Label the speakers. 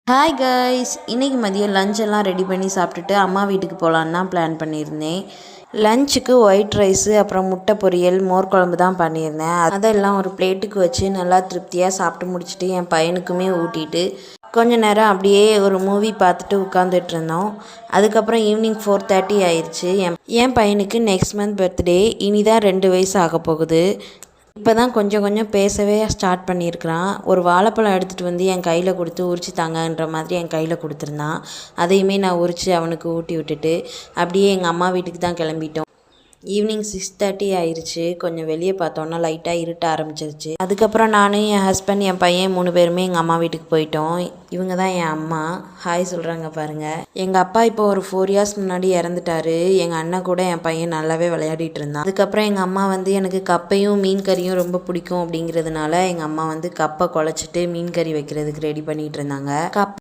Speaker 1: Hi guys, இன்றைக்கி மதியம் lunch எல்லாம் ரெடி பண்ணி சாப்பிட்டுட்டு அம்மா வீட்டுக்கு போகலான்னு தான் பிளான் பண்ணியிருந்தேன். லஞ்சுக்கு ஒயிட் ரைஸு, அப்புறம் முட்டை பொரியல், மோர் குழம்பு தான் பண்ணியிருந்தேன். அதெல்லாம் ஒரு பிளேட்டுக்கு வச்சு நல்லா திருப்தியாக சாப்பிட்டு முடிச்சுட்டு என் பையனுக்குமே ஊட்டிட்டு கொஞ்ச நேரம் அப்படியே ஒரு மூவி பார்த்துட்டு உட்காந்துட்டு இருந்தோம். அதுக்கப்புறம் ஈவினிங் 4:30 ஆயிடுச்சு. என் பையனுக்கு நெக்ஸ்ட் மந்த் பர்த்டே. இனிதான் 2 வயசு ஆக போகுது. இப்போ தான் கொஞ்சம் கொஞ்சம் பேசவே ஸ்டார்ட் பண்ணியிருக்கிறான். ஒரு வாழைப்பழம் எடுத்துகிட்டு வந்து என் கையில் கொடுத்து உரிச்சு தாங்கன்ற மாதிரி என் கையில் கொடுத்துருந்தான். அதையுமே நான் உரித்து அவனுக்கு ஊட்டி விட்டுட்டு அப்படியே எங்கள் அம்மா வீட்டுக்கு தான் கிளம்பிட்டோம். ஈவினிங் 6:30 ஆயிடுச்சு. கொஞ்சம் வெளியே பார்த்தோன்னா லைட்டாக இருட்ட ஆரம்பிச்சிருச்சு. அதுக்கப்புறம் நான், என் ஹஸ்பண்ட், என் பையன் 3 பேருமே எங்கள் அம்மா வீட்டுக்கு போயிட்டோம். இவங்க தான் என் அம்மா. ஹாய் சொல்கிறாங்க பாருங்கள். எங்கள் அப்பா இப்போ ஒரு 4 இயர்ஸ் முன்னாடி இறந்துட்டாரு. எங்கள் அண்ணன் கூட என் பையன் நல்லாவே விளையாடிட்டு இருந்தான். அதுக்கப்புறம் எங்கள் அம்மா வந்து எனக்கு கப்பையும் மீன் கறியும் ரொம்ப பிடிக்கும் அப்படிங்கிறதுனால எங்கள் அம்மா வந்து கப்பை குழச்சிட்டு மீன் கறி வைக்கிறதுக்கு ரெடி பண்ணிகிட்டு இருந்தாங்க.